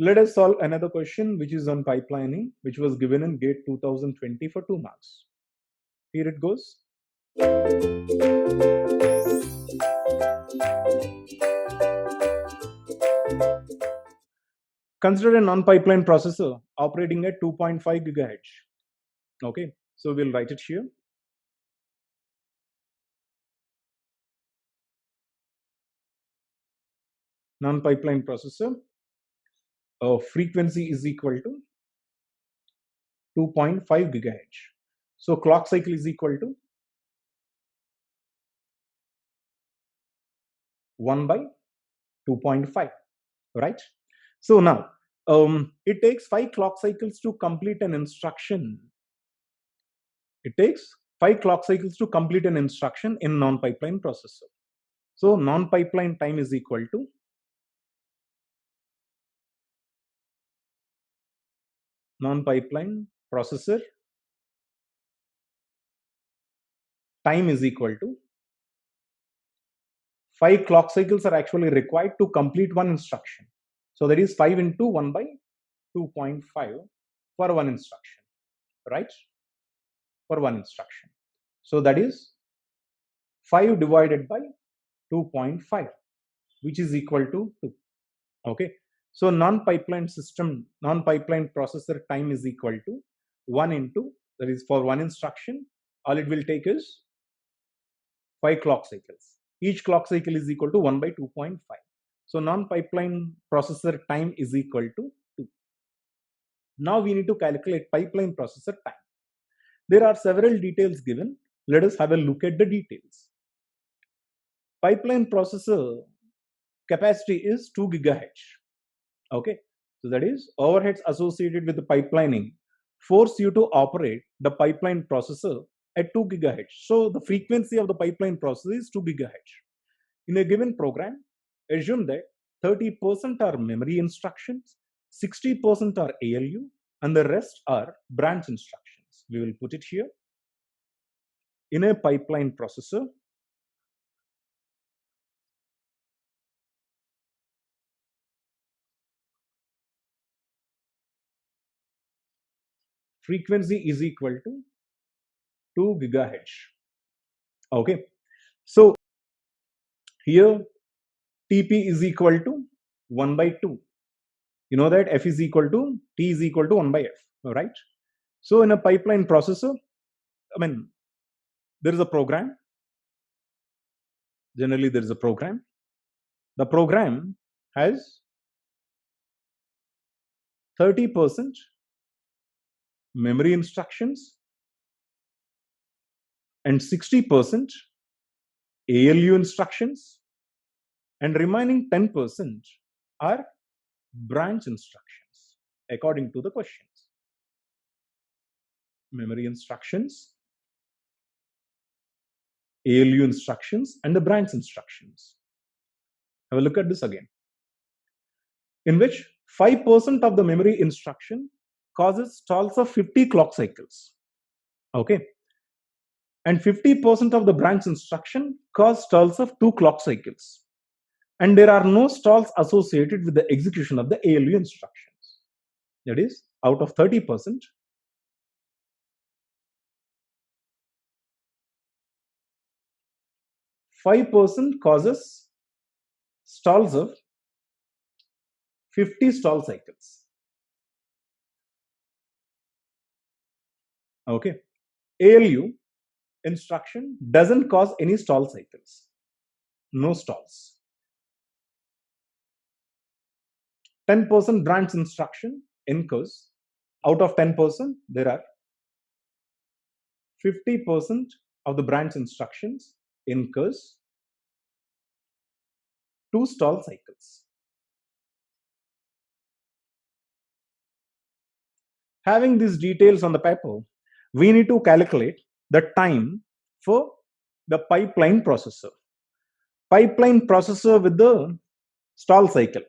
Let us solve another question which is on pipelining, which was given in GATE 2020 for 2 marks. Here it goes. Consider a non-pipeline processor operating at 2.5 gigahertz. Okay, so we'll write it here. Non-pipeline processor, frequency is equal to 2.5 gigahertz. So clock cycle is equal to 1 by 2.5, right? So now it takes 5 clock cycles to complete an instruction. It takes 5 clock cycles to complete an instruction in non-pipeline processor. So non-pipeline time is equal to non-pipeline processor time is equal to 5 clock cycles are actually required to complete one instruction. So that is 5 into 1 by 2.5 for one instruction, right? For one instruction. So that is 5 divided by 2.5, which is equal to 2. Okay. So non-pipeline system, non-pipeline processor time is equal to 1 into, that is for one instruction, all it will take is 5 clock cycles. Each clock cycle is equal to 1 by 2.5. So non-pipeline processor time is equal to 2. Now we need to calculate pipeline processor time. There are several details given. Let us have a look at the details. Pipeline processor capacity is 2 gigahertz. Okay, so that is overheads associated with the pipelining force you to operate the pipeline processor at 2 gigahertz. So the frequency of the pipeline processor is 2 gigahertz. In a given program, assume that 30% are memory instructions, 60% are ALU, and the rest are branch instructions. We will put it here. In a pipeline processor, frequency is equal to 2 gigahertz. Okay, so here TP is equal to 1 by 2. You know that F is equal to T is equal to 1 by F, right? So in a pipeline processor, there is a program. Generally, there is a program. The program has 30% memory instructions and 60% ALU instructions, and remaining 10% are branch instructions according to the questions. Memory instructions, ALU instructions, and the branch instructions. Have a look at this again. In which 5% of the memory instruction causes stalls of 50 clock cycles. Okay. And 50% of the branch instruction cause stalls of 2 clock cycles. And there are no stalls associated with the execution of the ALU instructions. That is, out of 30%, 5% causes stalls of 50 stall cycles. Okay. ALU instruction doesn't cause any stall cycles. No stalls. 10% branch instruction incurs, out of 10%, there are 50% of the branch instructions incurs 2 stall cycles. Having these details on the paper, we need to calculate the time for the pipeline processor. Pipeline processor with the stall cycle.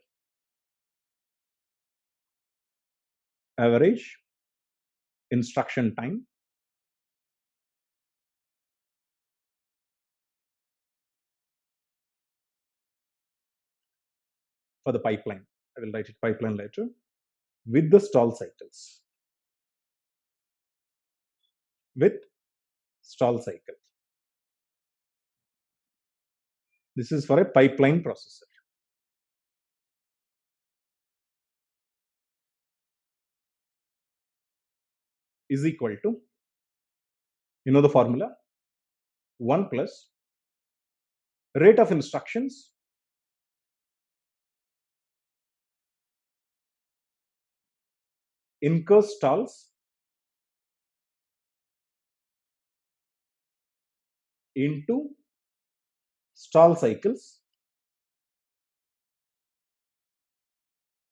Average instruction time for the pipeline. I will write it pipeline later, with the stall cycles. With stall cycle. This is for a pipeline processor. Is equal to, you know the formula, 1 plus rate of instructions incur stalls into stall cycles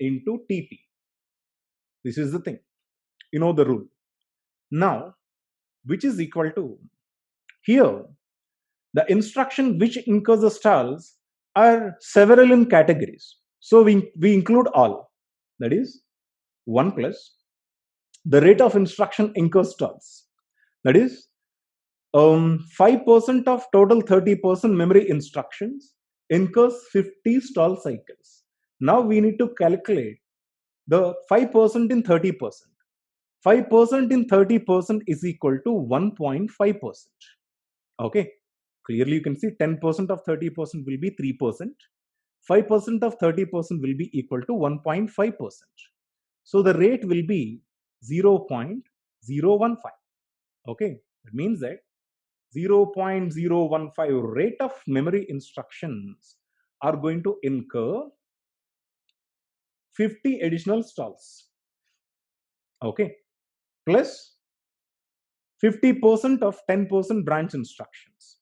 into TP. This is the thing. You know the rule. Now, which is equal to, here, the instruction which incurs the stalls are several in categories. So we include all. That is 1 plus the rate of instruction incurs stalls. That is 5% of total 30% memory instructions incurs 50 stall cycles. Now we need to calculate the 5% in 30%. 5% in 30% is equal to 1.5%. Okay, clearly you can see 10% of 30% will be 3%. 5% of 30% will be equal to 1.5%. So the rate will be 0.015. Okay, that means that 0.015 rate of memory instructions are going to incur 50 additional stalls. Okay, plus 50% of 10% branch instructions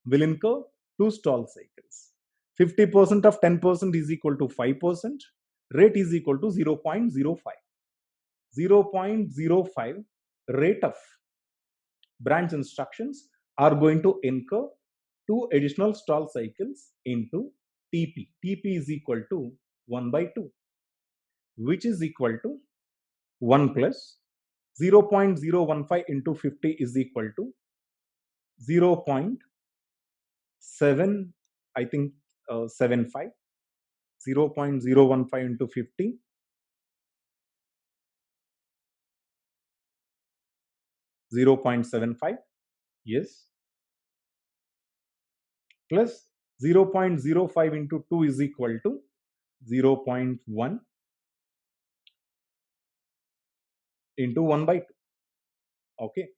will incur 2 stall cycles. 50% of 10% is equal to 5%. Rate is equal to 0.05. 0.05 rate of branch instructions are going to incur 2 additional stall cycles into TP. TP is equal to 1 by 2, which is equal to 1 plus 0.015 into 50 is equal to 0.7, I think 75. 0.015 into 50. 0.75, yes, plus 0.05 into 2 is equal to 0.1 into 1 by 2. Okay,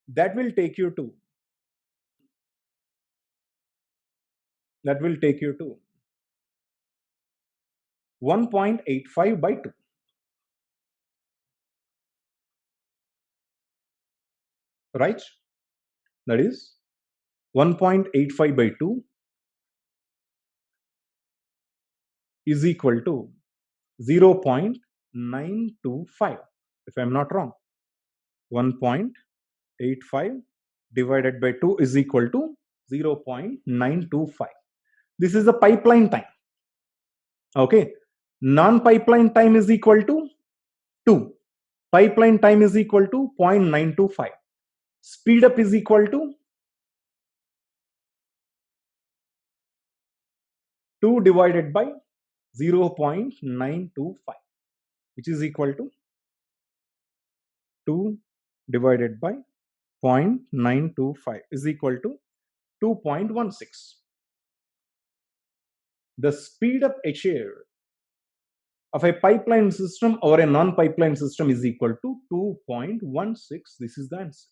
that will take you to 1.85 by 2. Right? That is 1.85 by 2 is equal to 0.925, if I am not wrong. 1.85 divided by 2 is equal to 0.925. This is the pipeline time. Okay, non-pipeline time is equal to 2. Pipeline time is equal to 0.925. Speed up is equal to 2 divided by 0.925, which is equal to 2 divided by 0.925 is equal to 2.16. The speed up HAR of a pipeline system or a non-pipeline system is equal to 2.16. This is the answer.